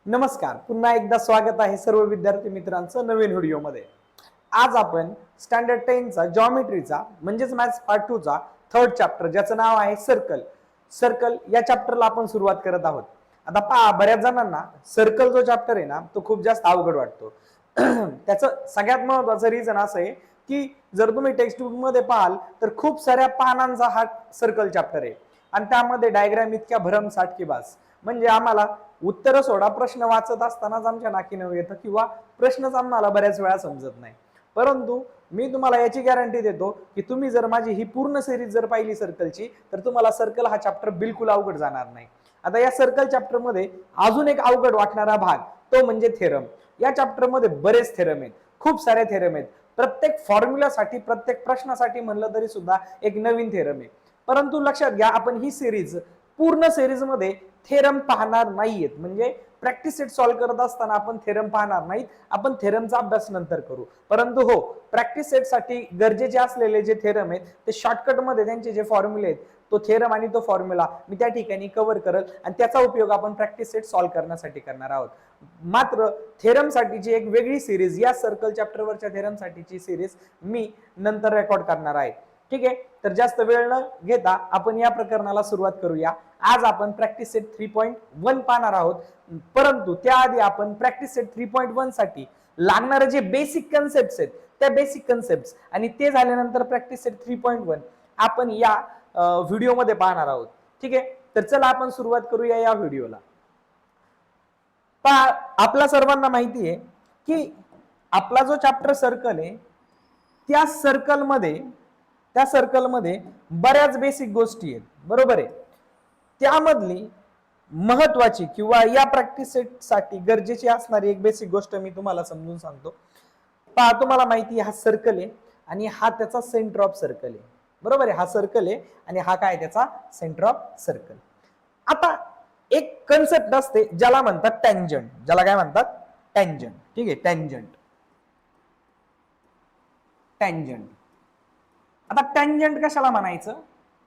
नमस्कार, पुन्हा एकदा स्वागत आहे सर्व विद्यार्थी मित्रांचं नवीन व्हिडिओमध्ये। आज आपण स्टँडर्ड 10 चा जॉमेट्रीचा म्हणजेच मॅथ्स पार्ट 2 चा थर्ड चॅप्टर ज्याचं नाव आहे सर्कल या चॅप्टरला आपण सुरुवात करत आहोत। आता पहा, बऱ्याच जणांना सर्कल जो चॅप्टर आहे ना तो खूप जास्त अवघड वाटतो। त्याचं सगळ्यात महत्त्वाचं रिझन असं आहे की जर तुम्ही टेक्स्ट बुक मध्ये पाहाल तर खूप साऱ्या पानांचा हा सर्कल चॅप्टर आहे आणि त्यामध्ये डायग्राम इतक्या भरमसाठ की बस, म्हणजे आम्हाला उत्तर सोडा प्रश्न वाचत असतानाच आमच्या नाकी नऊ येतं किंवा प्रश्नच आम्हाला बऱ्याच वेळा समजत नाही। परंतु मी तुम्हाला याची गॅरंटी देतो की तुम्ही जर माझी ही पूर्ण सिरीज जर पाहिली सर्कलची तर तुम्हाला सर्कल हा चॅप्टर बिलकुल अवघड जाणार नाही। आता या सर्कल चॅप्टर मध्ये अजून एक अवघड वाटणारा भाग तो म्हणजे थेरम। या चॅप्टर मध्ये बरेच थेरम आहेत, खूप सारे थेरम आहेत। प्रत्येक फॉर्म्युलासाठी प्रत्येक प्रश्नासाठी म्हणलं तरी सुद्धा एक नवीन थेरम आहे। परंतु लक्षात घ्या, आपण ही सिरीज पूर्ण सिरीज मध्ये थेरम पाहणार नाहीयेत, म्हणजे प्रॅक्टिस सेट सॉल्व्ह करत असताना आपण थेरम पाहणार नाहीत, आपण थेरमचा अभ्यास नंतर करू। परंतु हो, प्रॅक्टिस सेट साठी गरजेचे असलेले जे थेरम आहेत ते शॉर्टकट मध्ये त्यांचे जे फॉर्म्युले आहेत तो थेरम आणि तो फॉर्म्युला मी त्या ठिकाणी कव्हर करल आणि त्याचा उपयोग आपण प्रॅक्टिस सेट सॉल्व्ह करण्यासाठी करणार आहोत। मात्र थेरम साठीची एक वेगळी सिरीज, या सर्कल चॅप्टरवरच्या थेरम साठीची सिरीज मी नंतर रेकॉर्ड करणार आहे। ठीक आहे, तर जास्त वेळ न घेता आपण या प्रकरणाला सुरुवात करूया। आज आपण प्रॅक्टिस सेट 3.1 पाहणार आहोत, परंतु त्याआधी आपण प्रॅक्टिस सेट 3.1 साठी लागणारे जे बेसिक कन्सेप्ट्स आहेत त्या बेसिक कन्सेप्ट्स आणि ते झाल्यानंतर प्रॅक्टिस सेट 3.1 आपण या व्हिडिओमध्ये पाहणार आहोत। ठीक आहे, तर चला आपण सुरुवात करूया या व्हिडिओला। पहा, आपल्या सर्वांना माहिती आहे की आपला जो चॅप्टर सर्कल आहे त्या सर्कलमध्ये बऱ्याच बेसिक गोष्टी आहेत, बरोबर आहे। त्यामधली महत्वाची किंवा या प्रॅक्टिस सेट साठी गरजेची असणारी एक बेसिक गोष्ट मी तुम्हाला समजून सांगतो। पहा, तुम्हाला माहिती आहे हा सर्कल आहे आणि हा त्याचा सेंटर ऑफ सर्कल आहे, बरोबर आहे। हा सर्कल आहे आणि हा काय त्याचा सेंटर ऑफ सर्कल। आता एक कन्सेप्ट असते ज्याला म्हणतात टँजंट, ज्याला काय म्हणतात टँजंट। ठीक आहे, टँजंट। आता टँजंट कशाला म्हणायचं?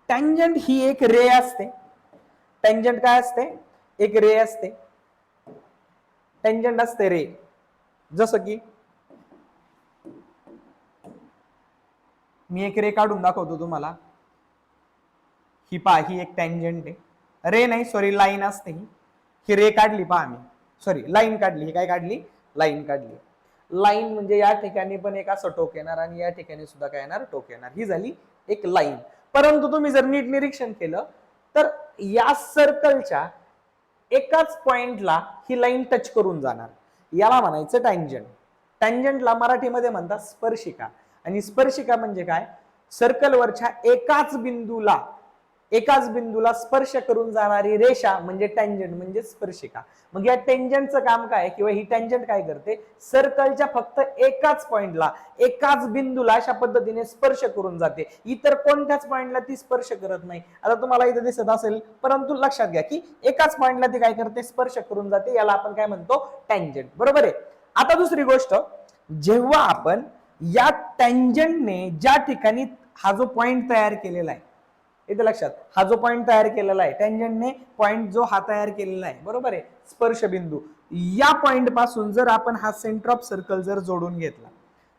टँजंट ही एक रे असते। टँजंट काय असते? एक रे असते, टँजंट असते रे। जसं की मी एक रे काढून दाखवतो तुम्हाला। ही पहा, ही एक टँजंट आहे, रे नाही सॉरी लाईन असते ही रे काढली पहा, मी सॉरी लाईन काढली। ही काय काढली? लाईन काढली। लाईन म्हणजे या ठिकाणी पण एक असं टोक येणार आणि या ठिकाणी सुद्धा काय येणार? टोक येणार। ही झाली एक लाईन। परंतु तुम्ही जर नीट निरीक्षण केलं तर या सर्कलच्या एकाच पॉइंटला ही लाईन टच करून जाणार, याला म्हणायचं टँजंट। टँजंटला मराठीमध्ये म्हणतात स्पर्शिका। आणि स्पर्शिका म्हणजे काय? सर्कलवरच्या एकाच बिंदूला स्पर्श करून जाणारी रेषा म्हणजे टँजंट, म्हणजे स्पर्शिका। मग या टँजंटचं काम काय किंवा ही टँजंट काय करते? सर्कलच्या फक्त एकाच पॉइंटला एकाच बिंदूला अशा पद्धतीने स्पर्श करून जाते, इतर कोणत्याच पॉइंटला ती स्पर्श करत नाही। आता तुम्हाला इथे दिसत असेल, परंतु लक्षात घ्या की एकाच पॉइंटला ती काय करते? स्पर्श करून जाते, याला आपण काय म्हणतो? टँजंट, बरोबर आहे। आता दुसरी गोष्ट, जेव्हा आपण या टँजंटने ज्या ठिकाणी हा जो पॉइंट तयार केलेला आहे, इथे लक्षात, हा जो पॉइंट तयार केलेला आहे टँजंटने, पॉइंट जो हा तयार केलेला आहे, बरोबर आहे, स्पर्श बिंदू, या पॉइंट पासून जर आपण हा सेंटर ऑफ सर्कल जर जोडून घेतला,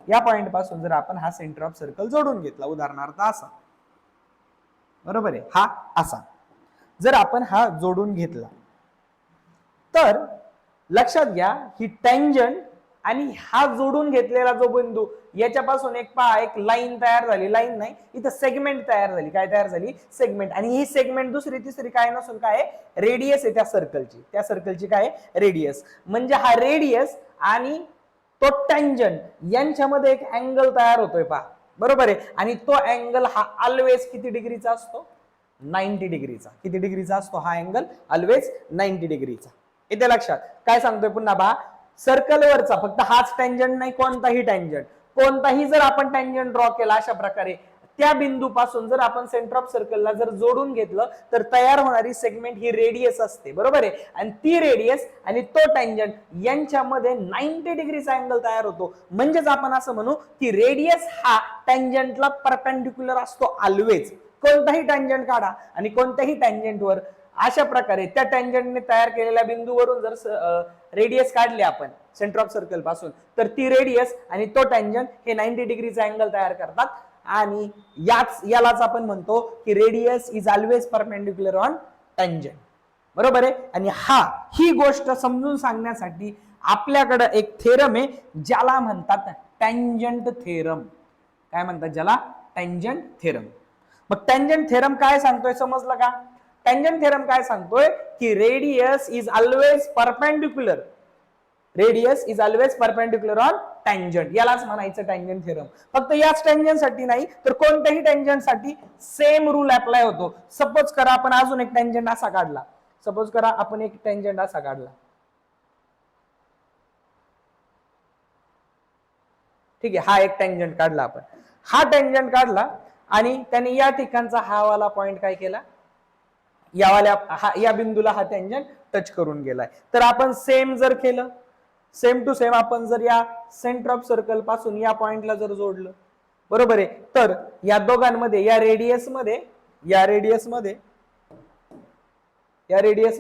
या पॉइंट पासून जर आपण हा सेंटर ऑफ सर्कल जोडून घेतला, उदाहरणार्थ असा, बरोबर आहे, हा असा जर आपण हा जोडून घेतला तर लक्षात घ्या ही टँजंट आणि हा जोडून घेतलेला जो बिंदू याच्यापासून एक पहा एक लाईन तयार झाली, लाईन नाही इथं सेगमेंट तयार झाली। काय तयार झाली? सेगमेंट। आणि ही सेगमेंट दुसरी तिसरी काय नसून काय आहे? रेडियस आहे त्या सर्कलची काय आहे? रेडियस। म्हणजे हा रेडियस आणि तो टँजंट यांच्यामध्ये एक अँगल तयार होतोय पहा, बरोबर आहे। आणि तो अँगल हा ऑलवेज किती डिग्रीचा असतो? 90 डिग्रीचा। किती डिग्रीचा असतो हा अँगल? ऑलवेज 90 डिग्रीचा। इथे लक्षात काय सांगतोय पुन्हा पहा, सर्कलवरचा फक्त हाच टँजंट नाही, कोणताही जर आपण टँजंट ड्रॉ केला अशा प्रकारे, त्या बिंदूपासून जर आपण सेंटर ऑफ सर्कलला जर जोडून घेतलं तर तयार होणारी सेगमेंट ही रेडियस असते, बरोबर आहे। आणि ती रेडियस आणि तो टँजंट यांच्यामध्ये 90 डिग्रीचा अँगल तयार होतो। म्हणजेच आपण असं म्हणू की रेडियस हा टँजंटला परपेंडिक्युलर असतो ऑलवेज। कोणताही टँजंट काढा आणि कोणत्याही टँजंटवर अशा प्रकारे त्या टँजंटने तयार केलेल्या बिंदूवरून जर रेडियस काढली आपण सेंटर ऑफ सर्कल पासून, तर ती रेडियस आणि तो टँजंट हे 90 डिग्रीचा अँगल तयार करतात. आणि यालाच आपण म्हणतो की radius is always perpendicular on tangent. बरोबर आहे. आणि ही गोष्ट समजून सांगण्यासाठी आपल्याकडे एक थेरम आहे ज्याला म्हणतात टँजंट थेरम. काय म्हणतात ज्याला? Tangent theorem. मग टँजंट थेरम काय सांगतोय समजलं का? टँजंट थेरम काय सांगतोय की radius is always perpendicular, radius is always perpendicular on tangent. यालाच म्हणायचं टँजंट थेरम. फक्त याच टँजंट साठी नाही तर कोणत्याही टँजंट साठी सेम रूल अप्लाय होतो. सपोज करा आपण अजून एक टँजंट असा काढला, सपोज करा आपण एक टँजंट असा काढला, ठीक आहे. हा एक टँजंट काढला आपण, हा टँजंट काढला आणि त्याने या ठिकाणचा हा वाला पॉइंट काय केला, या बिंदूला हा टँजंट टच करून गेलाय. तर आपण सेम जर केलं, सेम टू सेम आपण जर या सेंटर ऑफ सर्कल पासून या पॉइंटला जर जोडलं, बरोबर आहे, तर या दोघांमध्ये या रेडियस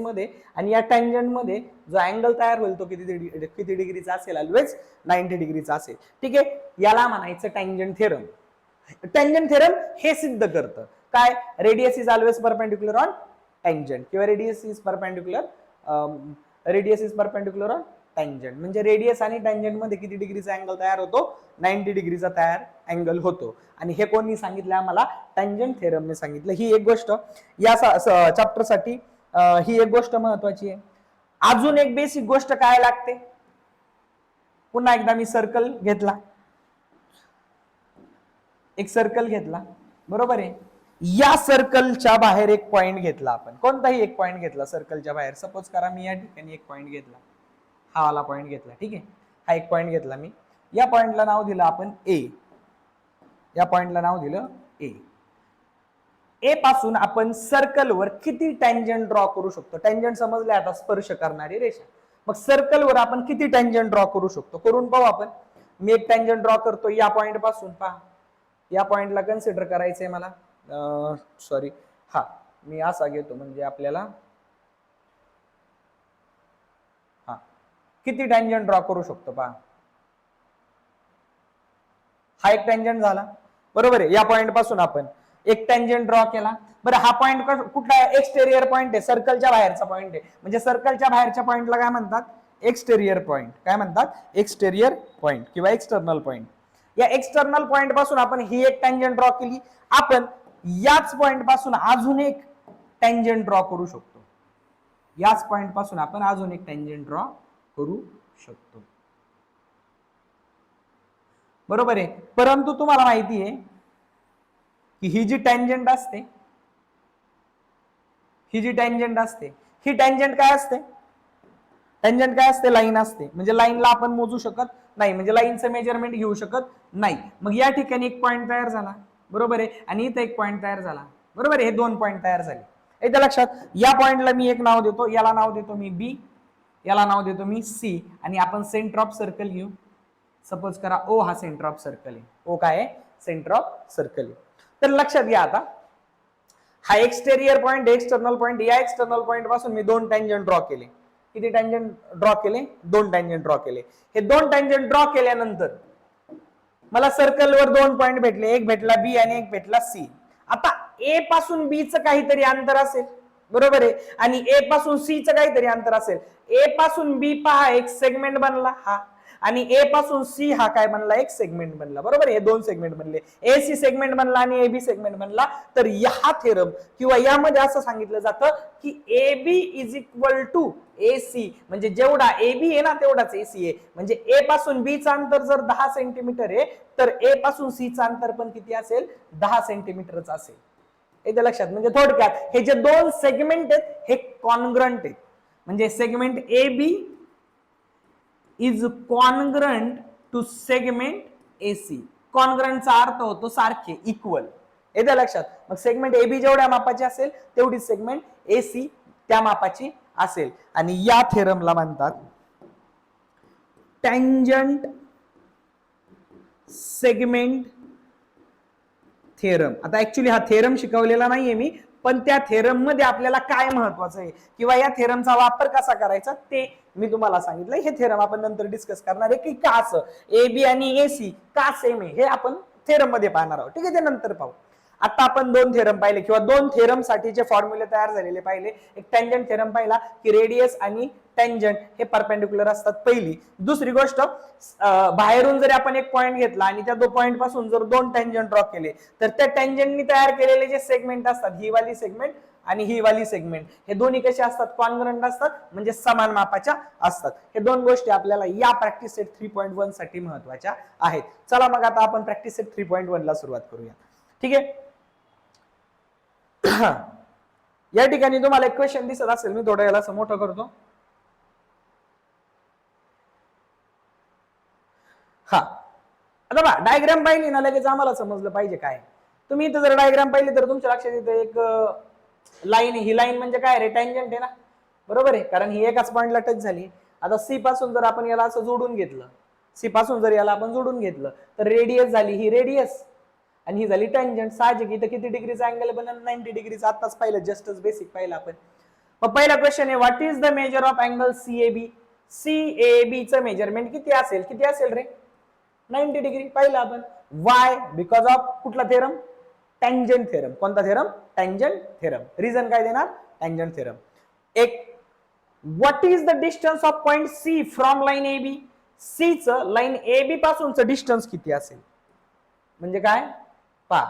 मध्ये आणि या टँजंट मध्ये जो अँगल तयार होईल तो किती डिग्रीचा असेल? ऑलवेज 90 डिग्रीचा असेल. ठीक आहे. याला म्हणायचं टँजंट थेरम. टँजंट थेरम हे सिद्ध करतं काय? Radius is always perpendicular on tangent किंवा radius is perpendicular on tangent. म्हणजे रेडियस आणि टँजंट मध्ये किती डिग्रीचा अँगल तयार होतो? 90 डिग्रीचा तयार अँगल होतो. आणि हे कोणी सांगितलं? आम्हाला टँजंट थेरमने सांगितलं. ही एक गोष्ट या चॅप्टर साठी ही एक गोष्ट महत्वाची आहे. अजून एक बेसिक गोष्ट काय लागते? पुन्हा एकदा मी सर्कल घेतला, एक सर्कल घेतला, बरोबर आहे. या सर्कलच्या बाहेर एक पॉइंट घेतला आपण, कोणताही एक पॉइंट घेतला सर्कलच्या बाहेर. सपोज करा मी या ठिकाणी एक पॉइंट घेतला, हा वाला पॉइंट घेतला, ठीक आहे. हा एक पॉइंट घेतला मी, या पॉइंटला नाव दिलं आपण ए. या पॉइंटला नाव दिलं ए. ए पासून आपण सर्कलवर किती टँजंट ड्रॉ करू शकतो? टँजंट समजले आता, स्पर्श करणारी रेषा. मग सर्कलवर आपण किती टँजंट ड्रॉ करू शकतो? करून पाहू आपण. मी एक टँजंट ड्रॉ करतो या पॉइंट पासून. पहा, या पॉइंटला कन्सिडर करायचंय मला, सॉरी, हा मी असा घेतो म्हणजे आपल्याला किती टँजंट ड्रॉ करू शकतो पहा. हा एक टँजंट झाला, बरोबर आहे. या पॉइंट पासून आपण एक टँजंट ड्रॉ केला. बरं, हा पॉइंट कुठला आहे? एक्सटेरियर पॉइंट आहे, सर्कलच्या बाहेरचा पॉइंट आहे. म्हणजे सर्कलच्या बाहेरच्या पॉइंटला काय म्हणतात? Exterior point. काय म्हणतात? एक्सटेरियर पॉइंट किंवा एक्सटर्नल पॉइंट. या एक्सटर्नल पॉइंट पासून आपण ही एक टँजंट ड्रॉ केली. आपण याच पॉइंट पासून अजून एक टँजंट ड्रॉ करू शकतो. याच पॉइंट पासून आपण अजून एक टँजंट ड्रॉ करू शकतो, बरोबर आहे. परंतु तुम्हाला माहिती आहे की ही जी टँजंट असते, ही टँजंट काय असते? टँजंट काय असते? लाईन असते. म्हणजे लाईनला आपण मोजू शकत नाही, म्हणजे लाईनचं मेजरमेंट घेऊ शकत नाही. मग या ठिकाणी एक पॉइंट तयार झाला, बरोबर आहे, आणि इथं एक पॉइंट तयार झाला, बरोबर आहे. हे दोन पॉइंट तयार झाले. एकदा लक्षात. या पॉइंटला मी एक नाव देतो, याला नाव देतो मी बी, याला नाव देतो मी सी, आणि आपण सेंटर ऑफ सर्कल घेऊ. सपोज करा ओ हा सेंटर ऑफ सर्कल आहे. ओ काय आहे? सेंटर ऑफ सर्कल आहे. तर लक्षात घ्या आता, हा एक्सटेरियर पॉइंट, एक्सटर्नल पॉइंट, या एक्सटर्नल पॉइंट पासून मी दोन टँजंट ड्रॉ केले. किती टँजंट ड्रॉ केले? दोन टँजंट ड्रॉ केले. हे दोन टँजंट ड्रॉ केल्यानंतर मला सर्कलवर दोन पॉइंट भेटले, एक भेटला बी आणि एक भेटला सी. आता ए पासून बी चं काहीतरी अंतर असेल, बरोबर आहे, आणि ए पासून सी चं काहीतरी अंतर असेल. ए पासून बी पहा एक सेगमेंट बनला हा, आणि ए पासून सी हा काय बनला? एक सेगमेंट बनला, बरोबर. हे दोन सेगमेंट बनले, ए सी सेगमेंट बनला आणि ए बी सेगमेंट बनला. तर हा थेरम किंवा यामध्ये असं सांगितलं जातं की A B is equal to A C, म्हणजे जेवढा ए बी आहे ना तेवढाच ए सी आहे. म्हणजे ए पासून बी चं अंतर जर 10 सेंटीमीटर आहे तर ए पासून सी चं अंतर पण किती असेल? 10 सेंटीमीटरच असेल. एकदा लक्षात. म्हणजे थोडक्यात हे जे दोन सेगमेंट आहेत हे कॉन्ग्रंट आहेत. म्हणजे segment A B is congruent to segment AC. कॉन्ग्रंटचा अर्थ होतो सारखे, इक्वल. एकदा लक्षात. मग सेगमेंट AB जेवढ्या मापाची असेल तेवढी सेगमेंट AC त्या मापाची असेल. आणि या थेरमला म्हणतात टँजंट सेगमेंट थेरम. आता ऍक्च्युली हा थेरम शिकवलेला नाहीये मी, पण त्या थेरम मध्ये आपल्याला काय महत्वाचं आहे किंवा या थेरमचा वापर कसा करायचा ते मी तुम्हाला सांगितलं. हे थेरम आपण नंतर डिस्कस करणार आहे की का असं ए बी आणि ए सी का सेम आहे हे आपण थेरम मध्ये पाहणार आहोत. ठीक आहे, ते नंतर पाहू. आता आपण दोन थेरम पाहिले किंवा दोन थेरम साठीचे फॉर्म्युले तयार झालेले पाहिले. एक टँजंट थेरम पाहिला की रेडियस आणि टँजंट हे परपेंडिक्युलर असतात पहिली. दुसरी गोष्ट, बाहेरून जर आपण एक पॉइंट घेतला आणि त्या दो पॉइंट पासून जर दोन टँजंट ड्रॉ केले तर त्या टँजंटनी तयार केलेले जे सेगमेंट असतात, ही वाली सेगमेंट आणि ही वाली सेगमेंट, हे दोन्ही कसे असतात, कॉन्ग्रंट असतात, म्हणजे समान मापाच्या असतात. हे दोन गोष्टी आपल्याला या प्रॅक्टिस सेट 3.1 साठी महत्वाच्या आहेत. चला मग आता आपण प्रॅक्टिस सेट 3.1 ला सुरुवात करूया. ठीक आहे, या ठिकाणी तुम्हाला एक क्वेश्चन दिसत असेल, मी थोडं याला मोठं करतो. हा, आता बघा डायग्राम पाहिली ना लगेच आम्हाला समजलं पाहिजे काय. तुम्ही इथं जर डायग्राम पाहिली तर तुमच्या लक्षात येतं एक लाईन आहे. ही लाईन म्हणजे काय रे, टँजंट आहे ना, बरोबर आहे, कारण ही एकाच पॉइंटला टच झाली. आता सी पासून जर आपण याला असं जोडून घेतलं, सी पासून जर याला आपण जोडून घेतलं तर रेडियस झाली ही रेडियस आणि ही झाली टँजंट. साहजिक इथं किती डिग्रीचा अँगल बनल, 90 डिग्रीचा. आताच पाहिलं, जस्टच बेसिक पाहिलं आपण. मग पहिला क्वेश्चन आहे, what is the measure of angle CAB. CAB चं मेजरमेंट किती असेल, किती असेल रे, 90 डिग्री. पाहिलं आपण. वाय, बिकॉज ऑफ कुठला थेरम, टँजंट थेरम. कोणता थेरम, टँजंट थेरम. रिझन काय देणार, टँजंट थेरम. एक, what is the distance of point C from line A B. C च लाईन ए बी पासूनचं डिस्टन्स किती असेल, म्हणजे काय पा,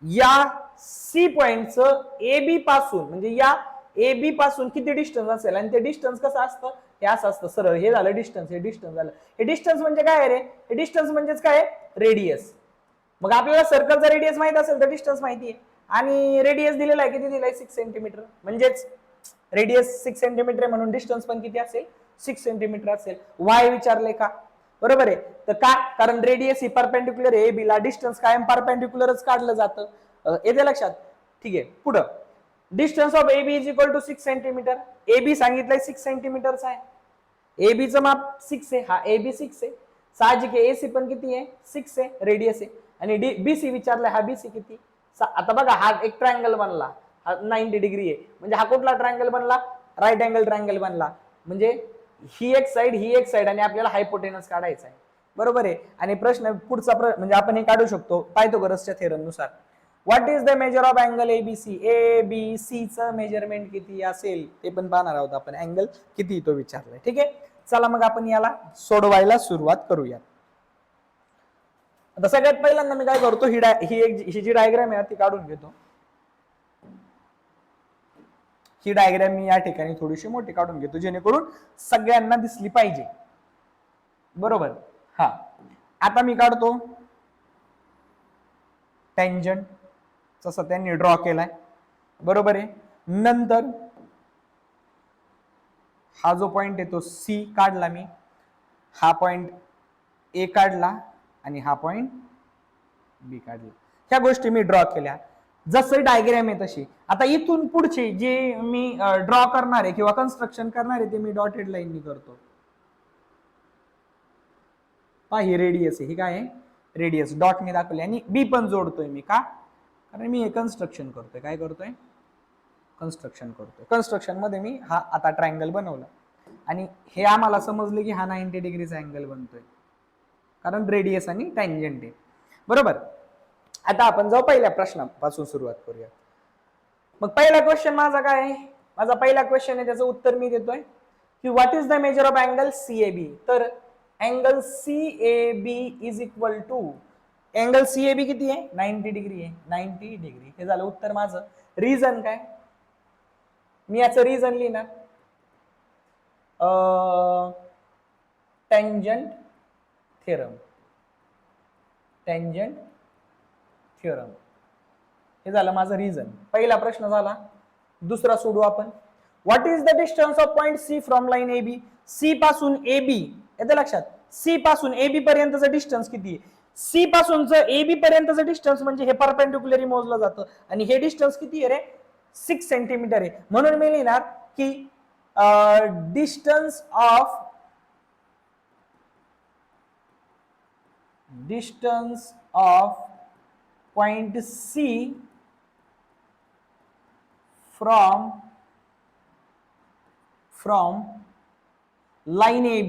या सी पॉइंटचं ए बी पासून, म्हणजे या ए बी पासून किती डिस्टन्स असेल. आणि ते डिस्टन्स कसं असतं, हे असं असतं सरळ. हे झालं डिस्टन्स, हे डिस्टन्स झालं. हे डिस्टन्स म्हणजे काय रे, हे डिस्टन्स म्हणजेच काय, रेडियस. मग आपल्याला सर्कलचा रेडियस माहित असेल तर डिस्टन्स माहिती आहे. आणि रेडियस दिलेला आहे, किती दिलाय, 6 सेंटीमीटर. म्हणजेच रेडियस 6 सेंटीमीटर आहे म्हणून डिस्टन्स पण किती असेल, 6 सेंटीमीटर असेल. वाय विचारले का, बरोबर आहे. तर का, कारण रेडियस ही परपेंडिक्युलर आहे ए बी ला, डिस्टन्स कायम परपेंडिक्युलरच काढलं जातं. येते लक्षात. ठीक आहे, पुढं distance of A B is equal to 6 centimetre. A B सांगितलंय 6 सेंटीमीटरचा आहे. ए बी चं माप 6 आहे, हा ए बी 6 आहे. साहजिक आहे, एसी पण किती आहे, 6 आहे, रेडियस आहे. आणि बीसी विचारलाय, हा बीसी किती. आता बघा, हा एक ट्रायंगल बनला, हा 90 डिग्री आहे, म्हणजे हा कुठला ट्रायंगल बनला, राईट अँगल ट्रायंगल बनला. म्हणजे ही एक साइड, ही एक साइड, आणि आपल्याला हायपोटेनस काढायचा आहे, बरोबर आहे. आणि प्रश्न पुढचा म्हणजे आपण हे काढू शकतो पायथागोरसच्या थेरम नुसार. What is the measure of angle ABC. A B C चं मेजरमेंट किती असेल ते पण पाहणार आहोत आपण. अँगल किती तो विचारलाय. ठीक आहे, चला मग आपण याला सोडवायला सुरुवात करूया. आता सगळ्यात पहिल्यांदा मी काय करतो, ही जी डायग्राम आहे ती काढून घेतो. ही डायग्राम मी या ठिकाणी थोडीशी मोठी काढून घेतो जेणेकरून सगळ्यांना दिसली पाहिजे, बरोबर. हा, आता मी काढतो टँजंट जसं त्यांनी ड्रॉ केलाय, बरोबर आहे. नंतर हा जो पॉइंट आहे तो सी काढला मी, हा पॉइंट ए काढला आणि हा पॉइंट बी काढला. ह्या गोष्टी मी ड्रॉ केल्या जसं डायग्राम आहे तशी. आता इथून पुढची जे मी ड्रॉ करणार आहे किंवा कन्स्ट्रक्शन करणार आहे ते मी डॉटेड लाईननी करतो. पहा, ही रेडियस आहे, ही काय आहे, रेडियस डॉटने दाखवली. आणि बी पण जोडतोय मी, का, कारण मी हे कन्स्ट्रक्शन करतोय. काय करतोय, कन्स्ट्रक्शन करतोय. कन्स्ट्रक्शन मध्ये मी हा आता ट्रायंगल बनवला आणि हे आम्हाला समजले की हा 90 डिग्रीचा अँगल बनतोय कारण रेडियस आणि टँजंट आहे, बरोबर. आता आपण जाऊ पहिल्या प्रश्नापासून सुरुवात करूया. मग पहिला क्वेश्चन माझा काय आहे, माझा पहिला क्वेश्चन आहे, त्याचं उत्तर मी देतोय की what is the measure of angle CAB. तर angle CAB is equal to, angle CAB किती आहे, 90 डिग्री आहे, 90 डिग्री. हे झालं उत्तर माझं. रिझन काय, मी याचं रिझन लिहिणार, टँजंट थेरम, टँजंट थेरम. हे झालं माझं रिझन. पहिला प्रश्न झाला. दुसरा सोडू आपण. What is the distance of point C from line A B. C पासून ए बी, येतं लक्षात, सी पासून ए बी पर्यंतचं डिस्टन्स किती आहे. सी पासूनचं ए बी पर्यंतचं डिस्टन्स म्हणजे हे परपेंडिक्युलरी मोजलं जातं आणि हे डिस्टन्स किती आहे रे, 6 सेंटीमीटर आहे. म्हणून मी लिहिणार की distance of point C from line A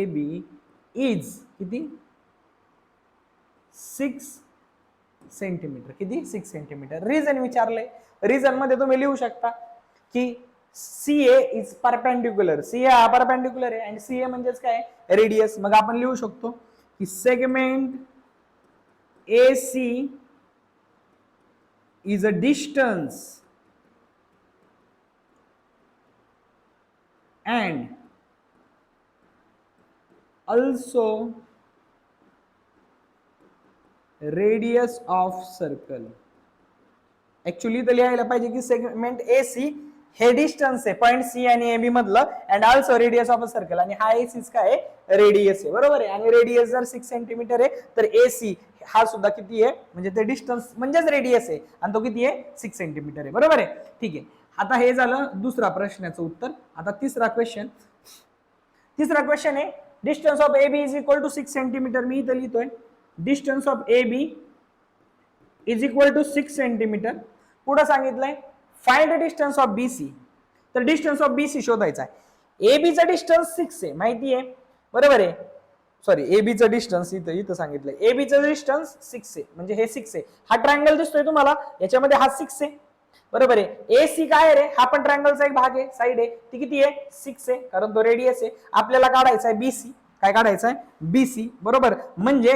B is किती 6 सेंटीमीटर. किती 6 सेंटीमीटर. रिझन विचारलंय. रिझन मध्ये तुम्ही लिहू शकता की CA इज परपेंडिक्युलर. CA हा परपेंडिक्युलर आहे आणि CA म्हणजेच काय रेडियस. मग आपण लिहू शकतो की segment AC is a distance and also radius of circle. Actually तर लिहायला पाहिजे की सेगमेंट AC हे डिस्टन्स आहे पॉइंट C आणि AB मधलं and also radius of a circle. आणि हा AC काय आहे रेडियस आहे. बरोबर आहे. आणि रेडियस जर 6 सेंटीमीटर आहे तर AC हा सुद्धा किती आहे म्हणजे ते डिस्टन्स म्हणजेच रेडियस आहे आणि तो किती आहे 6 सेंटीमीटर आहे. बरोबर आहे. ठीक आहे. आता हे झालं दुसरा प्रश्नाचं उत्तर. आता तिसरा क्वेश्चन आहे distance of AB is equal to 6 centimetre. मी इथं लिहितोय distance of AB is equal to 6 centimetre. पुढे सांगितलंय फाइंड डिस्टन्स ऑफ BC. तर डिस्टन्स ऑफ BC शोधायचा आहे. AB चा डिस्टन्स 6 आहे माहिती आहे. बरोबर आहे. सॉरी AB चा डिस्टन्स इथं सांगितलंय. AB चा डिस्टन्स 6 आहे म्हणजे हे 6 आहे. हा ट्रायंगल दिसतोय तुम्हाला याच्यामध्ये हा 6 आहे. बरोबर आहे. AC काय रे हा पण ट्रायंगलचा एक भाग आहे साइड आहे ती किती आहे 6 आहे कारण तो रेडियस आहे. आपल्याला काढायचा आहे BC. काय काढायचं आहे BC. बरोबर. म्हणजे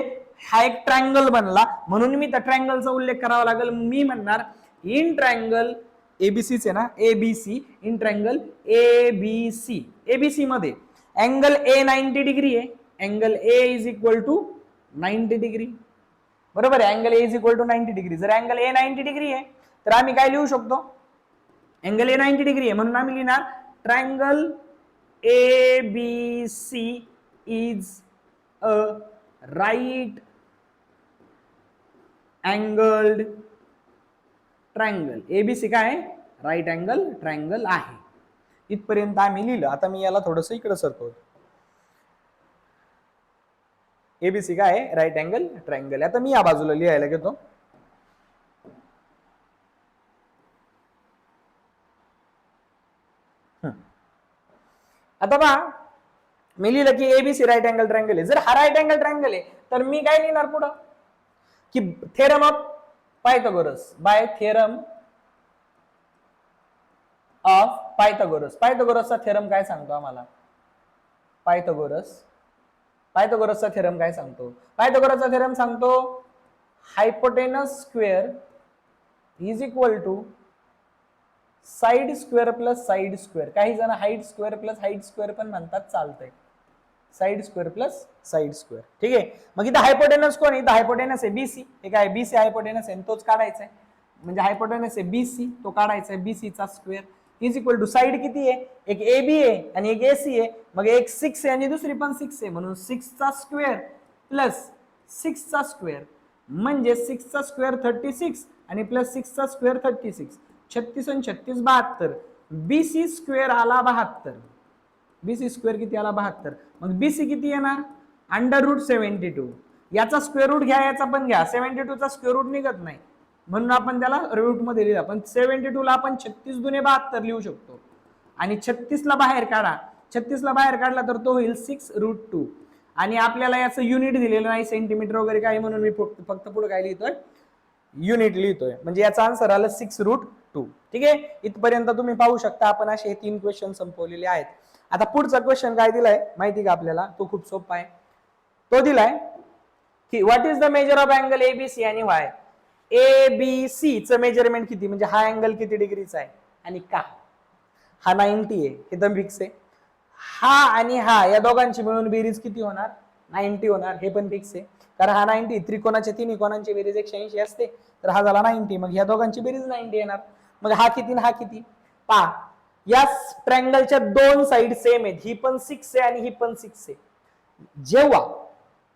हा एक ट्रायंगल बनला म्हणून मी त्या ट्रायंगलचा उल्लेख करावा लागेल. मी म्हणणार इन ट्रायंगल ABCच आहे ना ABC इन ट्रायंगल ABC मध्ये अँगल A 90 डिग्री आहे. Angle A is equal to 90 degree. बरोबर आहे. Angle A is equal to 90 degree. जर अँगल A 90 डिग्री आहे तर आम्ही काय लिहू शकतो अँगल A 90 डिग्री आहे म्हणून आम्ही लिहिणार triangle ABC is a right angled triangle. ABC काय आहे राईट अँगल ट्रायंगल आहे. इथपर्यंत आम्ही लिहिलं. आता मी याला थोडंसं इकडे सरकवतो. ABC काय आहे राईट अँगल ट्रायंगल. आता मी या बाजूला लिहायला घेतो. आता पहा मी लिहिलं की ABC राईट अँगल ट्रायंगल आहे. जर हा राईट अँगल ट्रायंगल आहे तर मी काय लिहिणार पुढं की theorem of Pythagoras by theorem of Pythagoras. पायथागोरसचा थेरम काय सांगतो आम्हाला पायथागोरसचा थेरम काय सांगतो. पायथागोरसचा थेरम सांगतो hypotenuse square is equal to side square plus side square. काही जण height square plus height square पण म्हणतात चालतंय. Side square plus side square. ठीक आहे. मग इथं हायपोटेनस कोण आहे. इथं हायपोटेनस आहे BC. हे काय BC हायपोटेनस आहे तोच काढायचा आहे. म्हणजे हायपोटेनस आहे BC तो काढायचा आहे BC चा square is equal to side किती आहे एक AB आहे आणि एक AC आहे. मग एक 6 आहे आणि दुसरी पण 6 आहे म्हणून 6 चा स्क्वेअर प्लस 6 चा स्क्वेअर म्हणजे 6 चा स्क्वेअर 36 आणि प्लस 6 चा स्क्वेअर 36. 36 आणि 36 72. BC स्क्वेअर आला 72. BC स्क्वेअर किती आला 72. मग BC किती येणार अंडर रूट 72. याचा स्क्वेअर रूट घ्या याचा पण घ्या. 72 चा स्क्वेअर रूट निघत नाही म्हणून आपण त्याला रूट मध्ये लिहिला. पण 72 ला आपण 36 दुने 72 लिहू शकतो आणि 36 ला बाहेर काढा. 36 ला बाहेर काढला तर तो होईल 6√2. आणि आपल्याला याचं युनिट दिलेलं नाही सेंटीमीटर वगैरे काही म्हणून मी फक्त पुढे काय लिहितोय युनिट लिहितोय. म्हणजे याचा आन्सर आलं 6√2. ठीक आहे. इथपर्यंत तुम्ही पाहू शकता आपण असे 3 क्वेश्चन संपवलेले आहेत. आता पुढचा क्वेश्चन काय दिलाय माहिती का आपल्याला तो खूप सोपा आहे. तो दिलाय की what is the measure of angle ABC आणि Y. ABC चं मेजरमेंट किती म्हणजे हा अँगल किती डिग्रीचा आहे आणि का. हा 90 आहे हे तर फिक्स आहे. हा आणि हा या दोघांची मिळून बेरीज किती होणार 90 होणार हे पण फिक्स आहे. कारण हा 90 त्रिकोणाच्या तिन्ही कोणांची बेरीज 180 असते तर हा झाला 90. मग या दोघांची बेरीज 90 येणार. मग हा किती हा किती पहा या ट्रायंगलच्या दोन साइड सेम आहेत. ही पण 6 आहे आणि ही पण 6 आहे. जेव्हा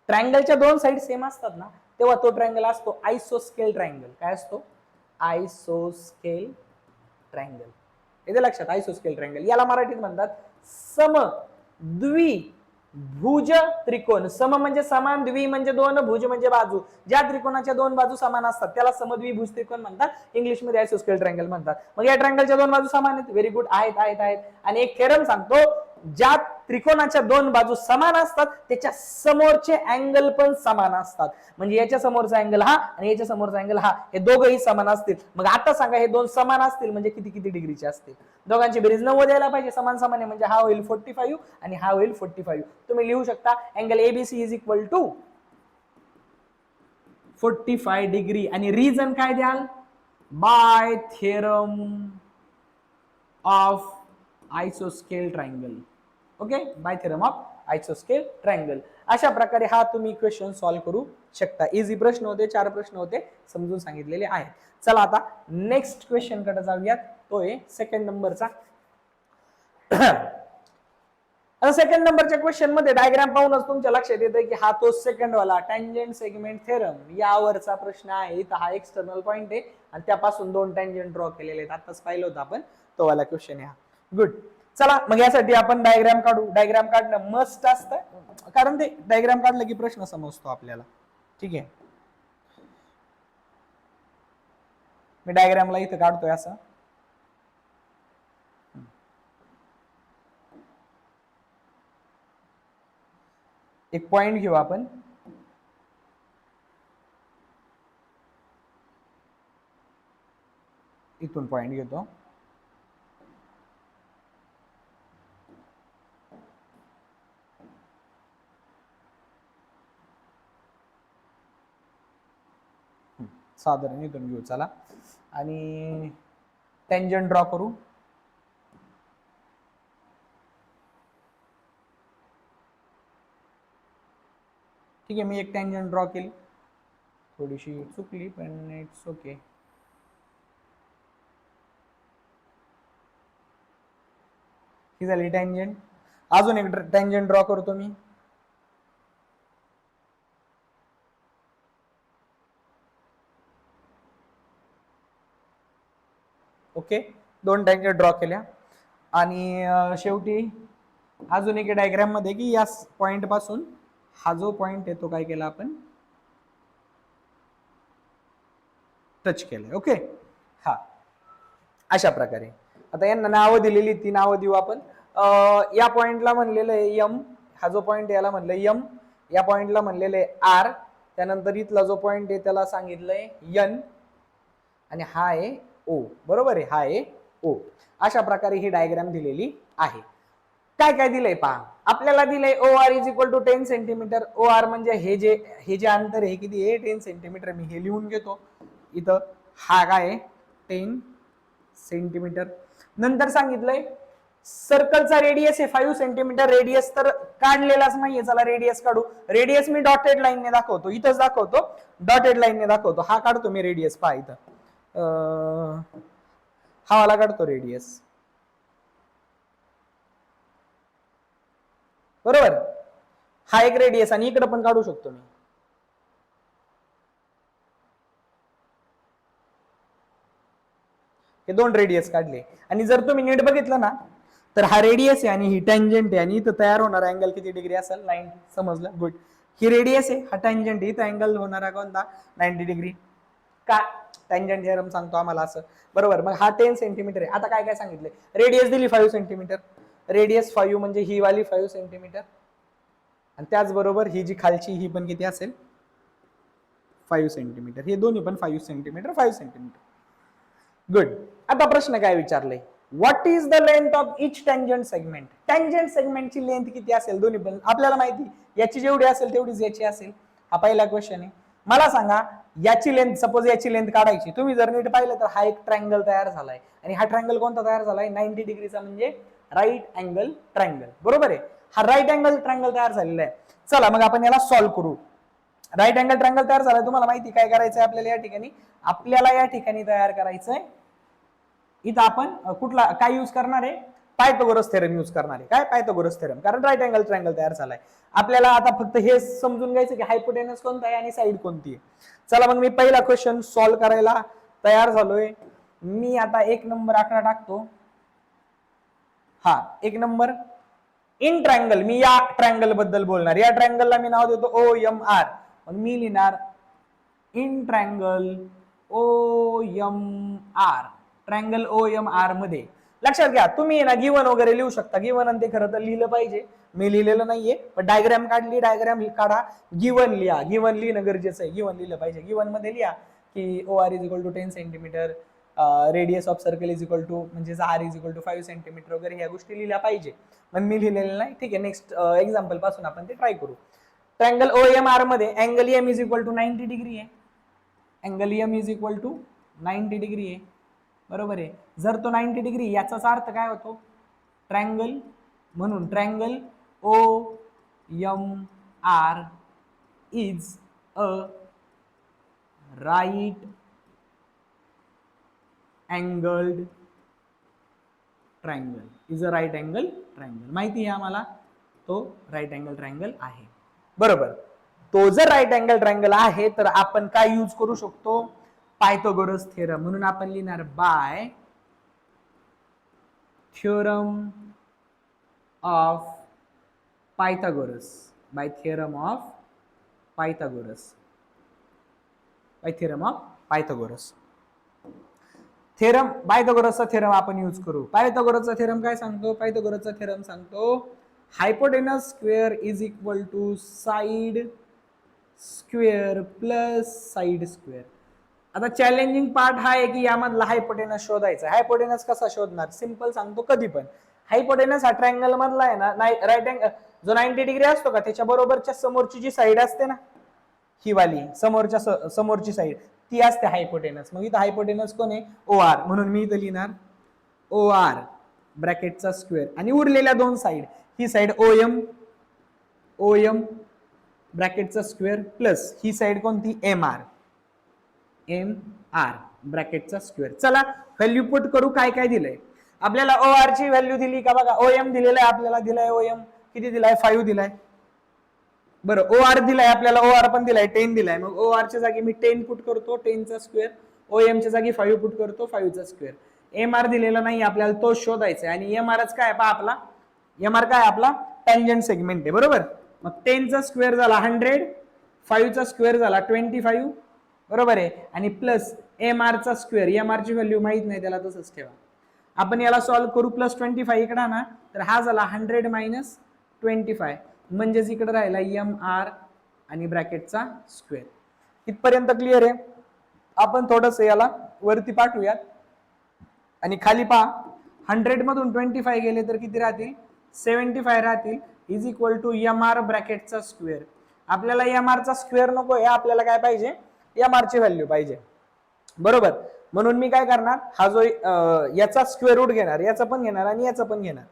ट्रायंगलच्या दोन साइड सेम असतात ना तेव्हा तो ट्रायंगल असतो आयसोस्केल ट्रायंगल. काय असतो आयसोस्केल ट्रायंगल. येते लक्षात आयसोस्केल ट्रायंगल. याला मराठीत म्हणतात समद्विबाहू भुज त्रिकोण, सम म्हणजे समान, द्वि म्हणजे दोन, भुज म्हणजे बाजू. ज्या त्रिकोणाच्या दोन बाजू समान असतात त्याला समद्विभुज त्रिकोण म्हणतात. इंग्लिशमध्ये आयसोस्केल ट्रायंगल म्हणतात. मग या ट्रायंगलच्या दोन बाजू समान आहेत. व्हेरी गुड, आहेत आहेत आहेत. आणि एक थेरम सांगतो, ज्या त्रिकोणाच्या दोन बाजू समान असतात त्याच्या समोरचे अँगल पण समान असतात. म्हणजे याच्या समोरचा अँगल हा आणि याच्या समोरचा अँगल हा, हे दोघंही समान असतील. मग आता सांगा, हे दोन समान असतील म्हणजे किती किती डिग्रीचे असतील? दोघांची बेरीज 90 यायला पाहिजे. समान समान आहे म्हणजे हा होईल 45 आणि हा होईल 45. तुम्ही लिहू शकता angle ABC is equal to 45 degree. आणि रिझन काय द्याल? Bye theorem of आयसोस्केल triangle. Okay, bye theorem of आयसोस्केल triangle. अशा प्रकारे हा तुम्ही इक्वेशन सॉल्व्ह करू शकता. इझी प्रश्न होते, 4 प्रश्न होते, समजून सांगितलेले आहेत. चला आता नेक्स्ट क्वेश्चन कडे जाऊयात. तो आहे सेकंड नंबरचा. आता सेकंड नंबरच्या क्वेश्चन मध्ये डायग्राम पाहूनच तुमच्या लक्षात येतं की हा तो सेकंड वाला टँजंट सेगमेंट थेरम यावरचा प्रश्न आहे. इथं हा एक्सटर्नल पॉइंट आहे आणि त्यापासून दोन टँजंट ड्रॉ केलेले आहेत. आताच पाहिलं होतं आपण, तो वाला क्वेश्चन आहे हा. गुड. चला मग यासाठी आपण डायग्राम काढू. डायग्राम काढणं मस्ट असतं, कारण ते डायग्राम काढलं की प्रश्न समजतो आपल्याला. ठीक आहे, मी डायग्रामला इथं काढतोय असं. एक पॉइंट घेऊ आपण. इथून पॉइंट घेतो. साधारण इथून घेऊ. चला, आणि टँजंट ड्रॉ करू. ठीक आहे, मी एक टँजंट ड्रॉ केली. थोडीशी चुकली पण इट्स ओके. ही झाली टँजंट. अजून एक टँजंट ड्रॉ करतो मी. ओके, दोन टँजंट ड्रॉ केल्या. आणि शेवटी अजून एक डायग्राम मध्ये की या पॉइंट पासून हा जो पॉइंट आहे तो काय केला आपण, टच केलंय. ओके, हा अशा प्रकारे. आता यांना नावं दिलेली, ती नावं देऊ आपण. या पॉइंटला म्हणलेलं आहे एम, हा जो पॉइंट याला म्हणलं एम. या पॉइंटला म्हणलेलं आहे आर. त्यानंतर इथला जो पॉइंट आहे त्याला सांगितलंय एन. आणि हा आहे ओ. बरोबर आहे, हा आहे ओ. अशा प्रकारे ही डायग्राम दिलेली आहे. काय काय दिलंय पहा. आपल्याला दिलंय O R is equal to 10 centimetre. O R म्हणजे हे जे अंतर आहे किती आहे, 10 सेंटीमीटर. मी हे लिहून घेतो इथं. हा काय आहे, 10 सेंटीमीटर. नंतर सांगितलंय सर्कलचा रेडियस आहे 5 सेंटीमीटर. रेडियस तर काढलेलाच नाहीये, चला रेडियस काढू. रेडियस मी डॉटेड लाईनने दाखवतो, इथंच दाखवतो, डॉटेड लाईनने दाखवतो. हा काढतो मी रेडियस, पहा इथं. हा वाला काढतो रेडियस. बरोबर, हा एक रेडियस. आणि इकडे पण काढू शकतो मी. हे दोन रेडियस काढले. आणि जर तुम्ही नीट बघितलं ना तर हा रेडियस आहे आणि ही टँजंट आहे. आणि इथं तयार होणारा अँगल किती डिग्री असेल, 90. समजलं? गुड. ही रेडियस आहे, हा टँजंट आहे. इथं अँगल होणारा कोणता, 90 डिग्री. का? टँजंट थिअरम सांगतो आम्हाला असं. बरोबर, मग हा 10 सेंटीमीटर आहे. आता काय काय सांगितलंय, रेडियस दिली 5 सेंटीमीटर. रेडियस 5 म्हणजे ही वाली 5 सेंटीमीटर. आणि त्याचबरोबर ही जी खालची ही पण किती असेल, 5 सेंटीमीटर. हे दोन्ही पण 5 सेंटीमीटर 5 सेंटीमीटर. गुड. आता प्रश्न काय विचारले, what is the length of each tangent segment. Tangent सेगमेंटची लेंथ किती असेल, दोन्ही पण आपल्याला माहिती, याची जेवढी असेल तेवढीच याची असेल. हा पहिला क्वेश्चन आहे. मला सांगा याची लेंथ, सपोज याची लेंथ काढायची. तुम्ही जर नीट पाहिलं तर हा एक ट्रायंगल तयार झालाय. आणि हा ट्रायंगल कोणता तयार झालाय, 90 डिग्रीचा, म्हणजे राईट अँगल ट्रायंगल. बरोबर आहे, हा राईट अँगल ट्रायंगल तयार झालेला आहे. चला मग आपण याला सॉल्व्ह करू. राईट अँगल ट्रायंगल तयार झालाय, तुम्हाला माहिती काय करायचंय आपल्याला या ठिकाणी. आपल्याला या ठिकाणी तयार करायचंय, इथं आपण कुठला काय यूज करणार आहे, पायथागोरस थेरम यूज करणार आहे. काय, पायथागोरस थेरम, कारण राईट अँगल ट्रायंगल तयार झालाय. आपल्याला आता फक्त हे समजून घ्यायचं की हायपोटेनस कोणता आहे आणि साइड कोणती आहे. चला मग मी पहिला क्वेश्चन सॉल्व्ह करायला तयार झालोय. मी आता 1 नंबर आकडा टाकतो. हा 1 नंबर इन ट्रायंगल, मी या ट्रायंगल बद्दल बोलणार, या ट्रायंगलला मी नाव देतो ओ एम आर, मग मी लिहिणार in triangle O M R, triangle O M R मध्ये. लक्षात घ्या तुम्ही ना गिवन वगैरे लिहू शकता, गिवन आणि ते खरं तर लिहिलं पाहिजे, मी लिहिलेलं नाहीये, पण डायग्राम काढली, डायग्राम काढा, गिवन लिहा, गिवन लिहिणं गरजेचं आहे, गिवन लिहिलं पाहिजे. गिवन मध्ये लिहा की O R is equal to 10 centimetre, radius of circle is equal to म्हणजे R is equal to 5 centimetre वगैरे ह्या गोष्टी लिहिल्या पाहिजे, पण मी लिहिलेलं नाही. ठीक आहे, नेक्स्ट एक्झाम्पल पासून आपण ते ट्राय करू. ट्रायंगल ओ एम आर मध्ये angle M is equal to 90 degree आहे, angle M is equal to 90 degree आहे, बरोबर आहे. जर तो 90 डिग्री, याचाच अर्थ काय होतो, ट्रायंगल, म्हणून triangle O M R is a right angled triangle, is a right angle triangle. माहिती आहे आम्हाला तो राईट अँगल ट्रायंगल आहे, बरोबर. तो जर राईट अँगल ट्रायंगल आहे तर आपण काय यूज करू शकतो, पायथागोरस थेरम, म्हणून आपण लिहिणार by theorem of Pythagoras, by theorem of Pythagoras, by theorem of Pythagoras. Theorem, पायथागोरसचा थेरम आपण यूज करू. पायथागोरसचा थेरम काय सांगतो, पायथागोरसचा थेरम सांगतो hypotenuse square is equal to side square plus side square. आता चॅलेंजिंग पार्ट हा आहे की यामधला हायपोटेनस शोधायचा. हायपोटेनस कसा शोधणार, सिंपल सांगतो, कधी पण हायपोटेनस हा ट्रायंगल मधला आहे ना, राईट अँगल जो 90 डिग्री असतो का त्याच्या बरोबरच्या समोरची जी साइड असते ना, ही वाली समोरच्या समोरची साइड, ती असते हायपोटेनस. मग इथं हायपोटेनस कोण आहे, ओ आर, म्हणून मी इथं लिहिणार ओ आर ब्रॅकेटचा स्क्वेअर, आणि उरलेल्या दोन साइड, ही साइड ओ एम ब्रॅकेटचा स्क्वेअर प्लस ही साइड कोणती, एम आर ब्रॅकेटचा स्क्वेअर. चला व्हॅल्यू पुट करू. काय काय दिलंय आपल्याला, ओ आर ची व्हॅल्यू दिली का बघा, ओ एम दिलेला आहे आपल्याला, दिलाय ओ एम किती दिलाय, 5 दिलाय, बरं. ओ आर दिलाय आपल्याला, ओ आर पण दिलाय 10 दिलाय, मग ओ आर च्या जागी मी 10 पुट करतो, 10 चा स्क्वेअर, ओ एम च्या जागी 5 पुट करतो, 5 चा स्क्वेअर. एम आर दिलेला नाही आपल्याला, तो शोधायचा आहे, आणि एम आरच काय पहा आपला, एम आर काय आपला टँजंट सेगमेंट आहे, बरोबर. मग 10 चा स्क्वेअर झाला 100, 5 चा स्क्वेअर झाला 25, बरोबर आहे, आणि प्लस एम आर चा स्क्वेअर, एम आर ची व्हॅल्यू माहित नाही त्याला, तसंच ठेवा. आपण याला सॉल्व्ह करू, प्लस 25 इकडे ना, तर हा झाला 100 मायनस 25, म्हणजेच इकडे राहिला एम आर आणि ब्रॅकेटचा स्क्वेअर. इथपर्यंत क्लिअर आहे. आपण थोडस याला वरती पाठवूयात, आणि खाली पहा, 100 मधून 25 गेले तर किती राहतील, 75 राहतील, is equal to M R ब्रॅकेटचा स्क्वेअर. आपल्याला एम आर चा स्क्वेअर नको आहे, आपल्याला काय पाहिजे, एम आर ची व्हॅल्यू पाहिजे, बरोबर. म्हणून मी काय करणार, हा जो याचा स्क्वेअर रूट घेणार, याचा पण घेणार आणि याचा पण घेणार,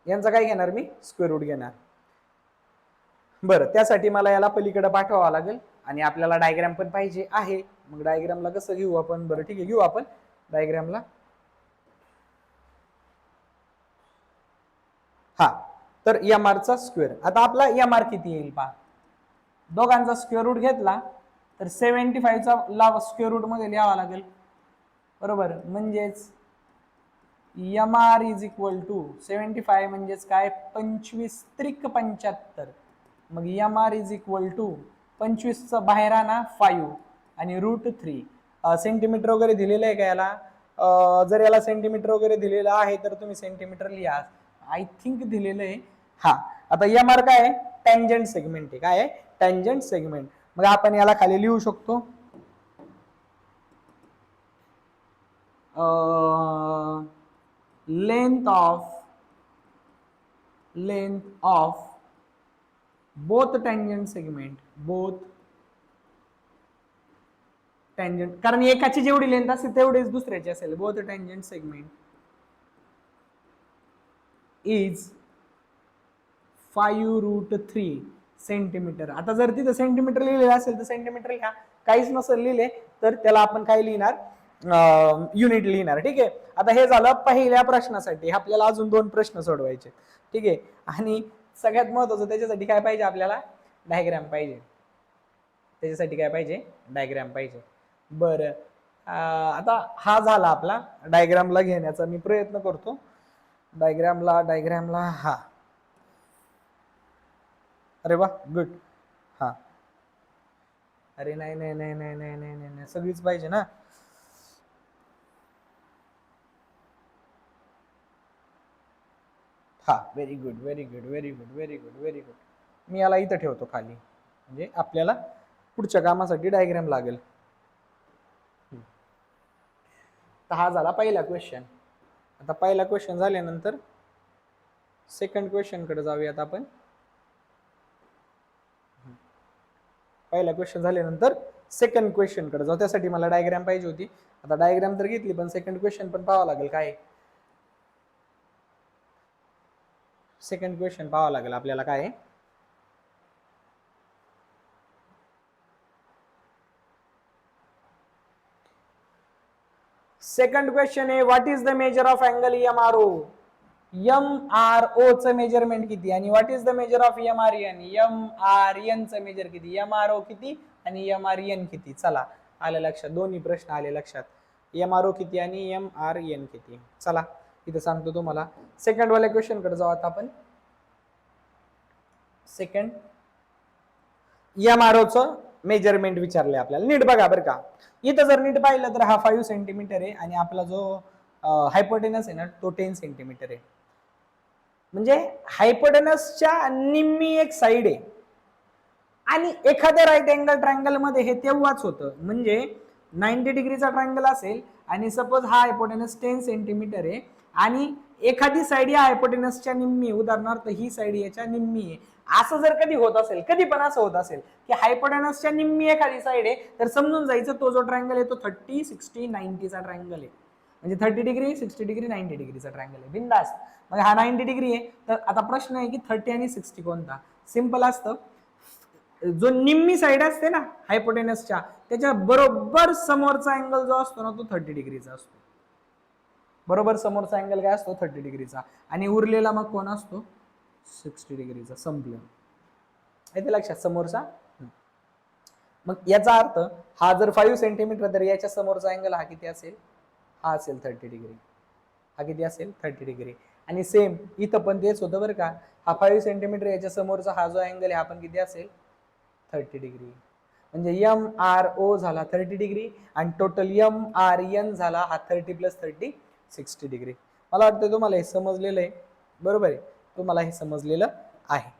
यांचा काय घेणार मी, स्क्वेअर रूट घेणार. बरं, त्यासाठी मला याला पलीकडे पाठवावं लागेल, आणि आपल्याला डायग्राम पण पाहिजे आहे. मग डायग्रामला कसं घेऊ आपण, बरं ठीक आहे, घेऊ आपण डायग्रामला. हा, तर एम आर चा स्क्वेअर, आता आपला एम आर किती येईल पहा, दोघांचा स्क्वेअर रूट घेतला तर 75 चा ला स्क्वेअर रूट मध्ये लिहावा लागेल, बरोबर. म्हणजेच M R is equal to 75 म्हणजेच काय, 25 त्रिक 75, मग M R is equal to 25 चा बाहेर आणा 5 आणि रूट 3. सेंटीमीटर वगैरे दिलेलं आहे का याला, जर याला सेंटीमीटर वगैरे दिलेलं आहे तर तुम्ही सेंटीमीटर लिहा, आय थिंक दिलेलं आहे. हा, आता एम आर काय आहे, टँजंट सेगमेंट आहे, काय आहे, टँजंट सेगमेंट. मग आपण याला खाली लिहू शकतो, length of both tangent segment, both tangent, कारण एकाची जेवढी लेंथ असेल तेवढीच दुसऱ्याची असेल, both tangent segment is 5√3 centimetre. आता जर तिथं सेंटीमीटर लिहिलेलं असेल तर सेंटीमीटर लिहा, काहीच नसेल लिहिले तर त्याला आपण काय लिहिणार, युनिट लिहिणार. ठीक आहे. आता हे झालं पहिल्या प्रश्नासाठी, आपल्याला अजून 2 प्रश्न सोडवायचे. ठीक आहे, आणि सगळ्यात महत्वाचं त्याच्यासाठी काय पाहिजे आपल्याला, डायग्राम पाहिजे. त्याच्यासाठी काय पाहिजे, डायग्राम पाहिजे. बरं, आता हा झाला आपला, डायग्रामला घेण्याचा मी प्रयत्न करतो. डायग्रामला हा अरे वा, गुड. हा, अरे नाही नाही नाही नाही नाही नाही नाही नाही, सगळीच पाहिजे ना. हा, very good very good very good very good very good. मी याला इथं ठेवतो खाली, म्हणजे आपल्याला पुढच्या कामासाठी डायग्राम लागेल. तर हा झाला पहिला क्वेश्चन. आता पहिला क्वेश्चन झाल्यानंतर सेकंड क्वेश्चन कडे जाऊयात आपण. पहिला क्वेश्चन झाल्यानंतर सेकंड क्वेश्चन कडे जाऊ. त्यासाठी मला डायग्राम पाहिजे होती. आता डायग्राम तर घेतली, पण सेकंड क्वेश्चन पण पाहावं लागेल. काय सेकंड क्वेश्चन पाहावं लागेल आपल्याला. काय सेकंड क्वेश्चन आहे, what is the measure of angle MRO. MRO चं मेजरमेंट किती आणि what is the measure of MRN. MRN चं मेजर किती, एमआरओ किती आणि एमआरएन किती. चला, आलं लक्षात, दोन्ही प्रश्न आले लक्षात. एमआरओ किती आणि एमआरएन किती. चला इथं सांगतो तुम्हाला. सेकंड वाल्या क्वेश्चन कडे जाऊ आता आपण. सेकंड एमआरओ चं मेजरमेंट विचारलंय आपल्याला. नीट बघा बरं का. इथं जर नीट पाहिलं तर हा 5 सेंटीमीटर आहे आणि आपला जो हायपोटेनस आहे ना तो 10 सेंटीमीटर आहे. म्हणजे हायपोटेनसच्या निम्मी एक साइड आहे. आणि एखाद्या राईट अँगल ट्रायंगल मध्ये हे तेव्हाच होतं, म्हणजे 90 डिग्रीचा ट्रायंगल असेल आणि सपोज हा हायपोटेनस 10 सेंटीमीटर आहे आणि एखादी साइड या हायपोटेनसच्या निम्मी, उदाहरणार्थ ही साइड याच्या निम्मी आहे, असं जर कधी होत असेल, कधी पण असं होत असेल की हायपोटेनसच्या निम्मी एखादी साइड आहे, तर समजून जायचं तो जो ट्रायंगल आहे तो 30 60 90 चा ट्रायंगल आहे. म्हणजे 30 डिग्री 60 डिग्री 90 डिग्रीचा ट्रायंगल आहे. बिंदास. मग हा 90 डिग्री आहे, तर आता प्रश्न आहे की 30 आणि 60 कोणता. सिंपल असतं, जो निम्मी साइड असते ना हायपोटेनसच्या, त्याच्या बरोबर समोरचा अँगल जो असतो ना तो 30 डिग्रीचा असतो. बरोबर समोरचा अँगल काय असतो, 30 डिग्रीचा. आणि उरलेला मग कोण असतो, 60 डिग्रीचा. संपलं. येते लक्षात समोरचा. मग याचा अर्थ हा जर 5 सेंटीमीटर, तर याच्या समोरचा अँगल हा किती असेल, हा असेल 30 डिग्री. हा किती असेल, 30 डिग्री. आणि सेम इथं पण तेच होतं बरं का. हा 5 सेंटीमीटर याच्या समोरचा हा जो अँगल आहे हा पण किती असेल, 30 डिग्री. म्हणजे एम आर ओ झाला 30 डिग्री आणि टोटल एम आर एन झाला हा 30 + 30 60 डिग्री. मला वाटतं तुम्हाला हे समजलेलं आहे. बरोबर आहे, तुम्हाला हे समजलेलं आहे.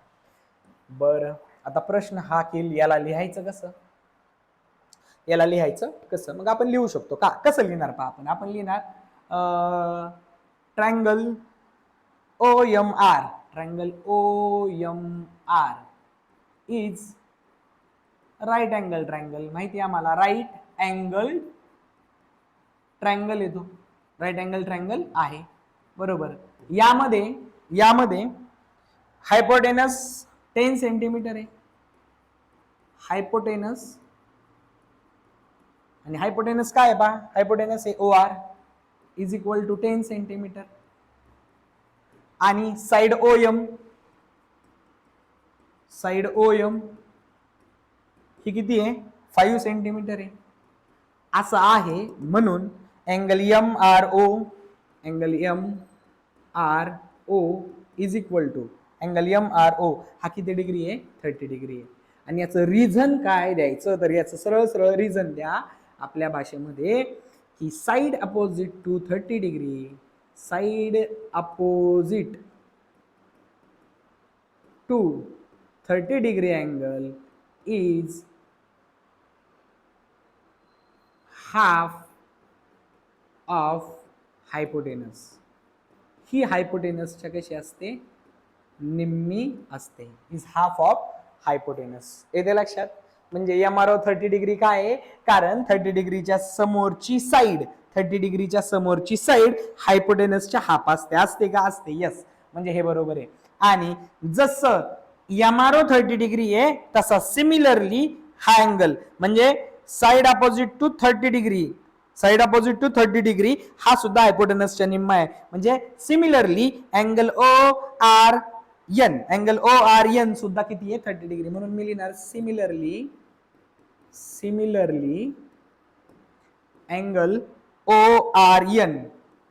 बरं, आता प्रश्न हा की याला लिहायचं कसं. याला लिहायचं कसं, मग आपण लिहू शकतो का. कसं लिहिणार पहा आपण. आपण लिहिणार triangle O M R. Triangle O M R is right angle triangle. माहिती आहे आम्हाला, राईट अँगल ट्रायंगल येतो. राईट अँगल ट्रायंगल आहे. बरोबर. यामध्ये हायपोटेनस 10 सेंटीमीटर आहे. हायपोटेनस आणि हायपोटेनस काय आहे पहा, हायपोटेनस आहे O R is equal to 10 centimetre. आणि side O M, side O M ही किती आहे, 5 सेंटीमीटर आहे. असं आहे, म्हणून angle M R O, angle M R O is equal to angle M R O हा किती डिग्री आहे, 30 डिग्री आहे. आणि याचं रिझन काय द्यायचं, तर याचं सरळ सरळ रिझन द्या आपल्या भाषेमध्ये की side opposite to 30 degree, side opposite to 30 degree angle is half of hypotenuse. ही हायपोटेनसच्या कशी असते, निम्मी असते. Is half of hypotenuse. येते लक्षात. म्हणजे एमआरओ 30 डिग्री काय आहे, कारण 30 डिग्रीच्या समोरची साइड, 30 डिग्रीच्या समोरची साइड हायपोटेनसच्या हाफ असते. असते का, असते. यस, म्हणजे हे बरोबर आहे. आणि जसं एमआरओ 30 डिग्री आहे तसा सिमिलरली हा अँगल म्हणजे side opposite to 30 degree, side opposite to 30 degree हा सुद्धा हायपोटेनसच्या निम्मा आहे. म्हणजे similarly angle O R N, angle O R N सुद्धा किती आहे, 30 डिग्री. म्हणून मी लिहिणार similarly, similarly angle O R N,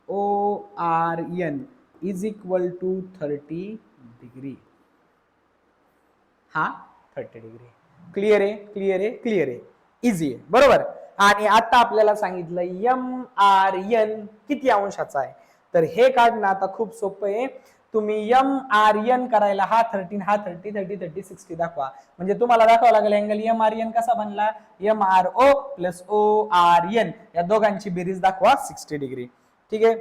O R N is equal to 30 degree. हा 30 डिग्री. क्लिअर आहे, क्लिअर आहे, क्लिअर आहे, इझी आहे, बरोबर. आणि आता आपल्याला सांगितलं MRN किती अंशाचा आहे. तर हे काढणं आता खूप सोपं आहे. तुम्ही MRN करायला हा 13 हा 30 30 30 60 दाखवा. म्हणजे तुम्हाला दाखवावं लागेल अँगल MRN कसा बनला, MRO प्लस ORN या दोघांची बेरीज दाखवा 60 डिग्री. ठीक आहे.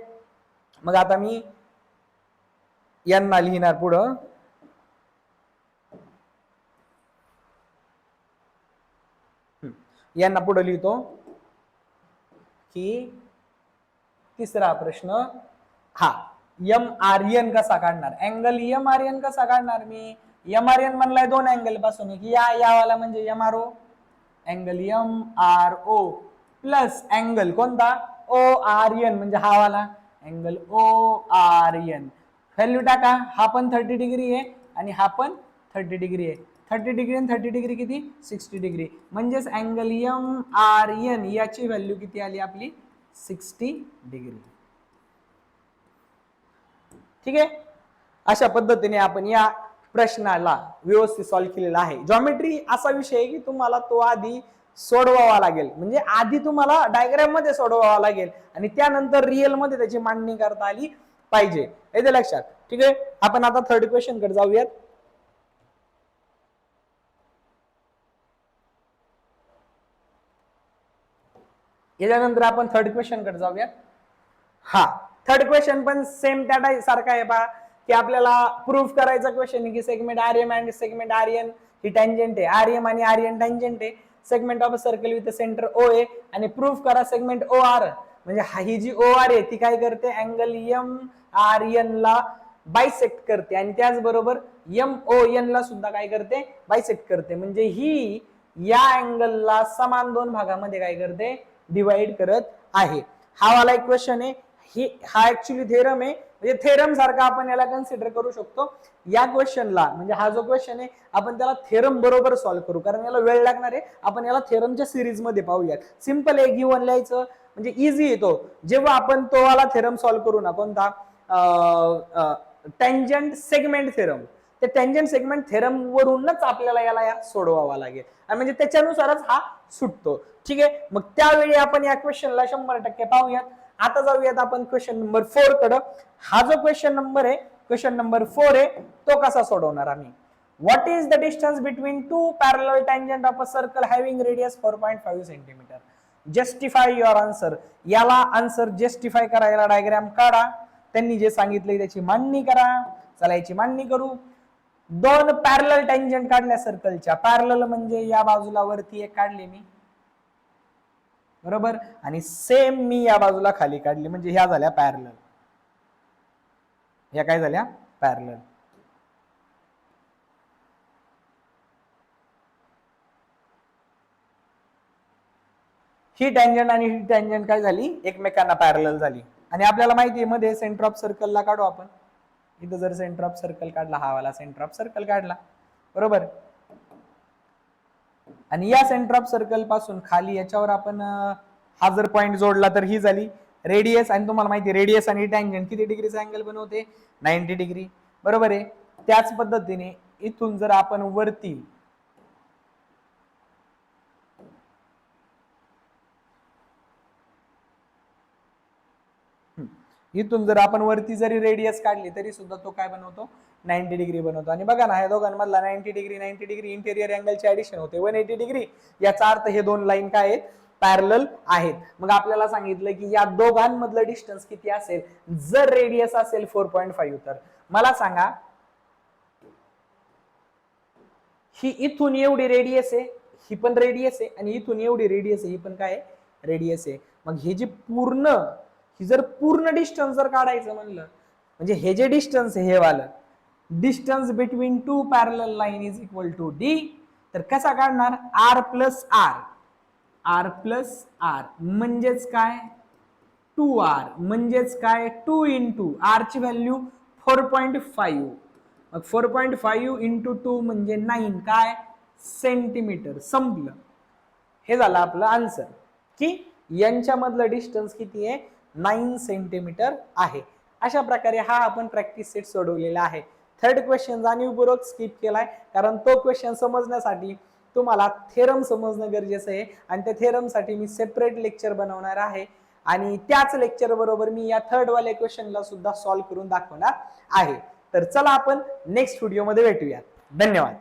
मग आता मी यांना लिहिणार पुढं. यांना पुढे लिहितो की तिसरा प्रश्न हा MRN कसा काढणार, अँगल MRN कसा काढणार. मी MRN म्हणलाय दोन अँगल पासून की यावाला म्हणजे MRO, angle MRO plus angle कोणता ORN म्हणजे हा वाला अँगल ORN. व्हॅल्यू टाका, हा पण 30 डिग्री आहे आणि हा पण 30 डिग्री आहे. 30 डिग्री आणि 30 डिग्री किती 60 डिग्री. म्हणजेच अँगल MRN याची व्हॅल्यू किती आली आपली 60 डिग्री. ठीक आहे. अशा पद्धतीने आपण या प्रश्नाला व्यवस्थित सॉल्व्ह केलेला आहे. जॉमेट्री असा विषय आहे की तुम्हाला तो आधी सोडवावा लागेल, म्हणजे आधी तुम्हाला डायग्राम मध्ये सोडवावा लागेल आणि त्यानंतर रिअल मध्ये त्याची मांडणी करता आली पाहिजे, येते लक्षात. ठीक आहे. आपण आता थर्ड क्वेश्चन कडे जाऊयात. याच्यानंतर आपण थर्ड क्वेश्चन कडे जाऊयात. हा थर्ड क्वेश्चन पण सेम त्या सारखा आहे पहा, की आपल्याला प्रूफ करायचा क्वेश्चन आहे की segment RM and segment RN he tangent आहे, RM आणि RN टँजंट आहे. Segment of a circle with centre OA आणि प्रूफ करा सेगमेंट OR म्हणजे ही जी OR आहे ती काय करते अँगल MRN ला बायसेक्ट करते आणि त्याचबरोबर MON ला सुद्धा काय करते बायसेक्ट करते. म्हणजे ही या अँगलला समान दोन भागामध्ये काय करते डिवाइड करत आहे. हा वाला एक क्वेश्चन आहे. हा ऍक्च्युली थेरम आहे, म्हणजे थेरम सारखा आपण याला कन्सिडर करू शकतो. या क्वेश्चनला म्हणजे हा जो क्वेश्चन आहे आपण त्याला थेरम बरोबर सॉल्व्ह करू, कारण याला वेळ लागणार आहे. आपण याला थेरमच्या सिरीज मध्ये पाहूयात. सिंपल आहे, गिव्हन लिहायचं म्हणजे इझी येतो. जेव्हा आपण तो वाला थेरम सॉल्व्ह करू ना, कोणता टँजंट सेगमेंट थेरम, ते टँजंट सेगमेंट थेरम वरूनच आपल्याला याला सोडवावा लागेल आणि म्हणजे त्याच्यानुसारच हा सुटतो. ठीक आहे. मग त्यावेळी आपण या क्वेश्चनला 100% पाहूयात. आता जाऊयात आपण क्वेश्चन नंबर 4 कडे. हा जो क्वेश्चन नंबर आहे, क्वेश्चन नंबर 4 आहे, तो कसा सोडवणार आम्ही. What is the distance between two parallel tangent of a circle having radius 4.5 centimetre. Justify your answer. याला आन्सर जस्टिफाय करायला डायग्राम काढा. त्यांनी जे सांगितले त्याची मांडणी करा. चला याची मांडणी करू. दोन पॅरलल टँजंट काढल्या सर्कलच्या. पॅरलल म्हणजे या बाजूला वरती एक काढली मी, बरोबर, आणि सेम मी या बाजूला खाली काढली, म्हणजे ह्या झाल्या पॅरलल. ह्या काय झाल्या पॅरलल. ही टँजंट आणि ही टँजंट काय झाली एकमेकांना पॅरलल झाली. आणि आपल्याला माहिती आहे मध्ये सेंटर ऑफ सर्कलला काढू आपण. इथं जर सेंटर ऑफ सर्कल काढला, हा वाला सेंटर ऑफ सर्कल काढला, बरोबर. आणि या सेंटर ऑफ सर्कल पासून खाली याच्यावर आपण हा जर पॉइंट जोडला तर ही झाली रेडियस. आणि तुम्हाला माहिती आहे रेडियस आणि टँजंट किती डिग्रीचा अँगल बनवते 90 डिग्री, बरोबर आहे. त्याच पद्धतीने इथून जर आपण वरती जरी रेडियस काढली तरी सुद्धा तो काय बनवतो 90 डिग्री बनवतो. आणि बघा ना, ह्या दोघांमधला 90 डिग्री इंटेरियर अँगलची ऍडिशन होते 180 डिग्री. याचा अर्थ हे दोन लाईन काय आहेत पॅरलल आहेत. मग आपल्याला सांगितलं की या दोघांमधलं डिस्टन्स किती असेल जर रेडियस असेल 4.5. तर मला सांगा ही इथून एवढी रेडियस आहे, ही पण रेडियस आहे, आणि इथून एवढी रेडियस आहे, ही पण काय रेडियस आहे. मग हे जे पूर्ण डिस्टन्स जर काढायचं म्हणलं, म्हणजे हे जे डिस्टन्स आहे हे वालं distance between two parallel line is equal to D. तर कसा काढणार r प्लस आर म्हणजेच काय 2r म्हणजेच काय 2 इंटू r ची व्हॅल्यू 4.5. मग 4.5 इंटू 2 म्हणजे 9 काय सेंटीमीटर. संपलं. हे झालं आपलं आन्सर की यांच्यामधलं डिस्टन्स किती आहे 9 सेंटीमीटर आहे. अशा प्रकारे हा आपण प्रॅक्टिस सेट सोडवलेला आहे. थर्ड क्वेश्चन जाणीवपूर्वक स्किप केलाय, कारण तो क्वेश्चन समजण्यासाठी तुम्हाला थेरम समजणं गरजेचं आहे आणि त्या थेरमसाठी मी सेपरेट लेक्चर बनवणार आहे आणि त्याच लेक्चर बरोबर मी या थर्ड वाले क्वेश्चनला सुद्धा सॉल्व्ह करून दाखवणार आहे. तर चला आपण नेक्स्ट व्हिडिओमध्ये भेटूया. धन्यवाद.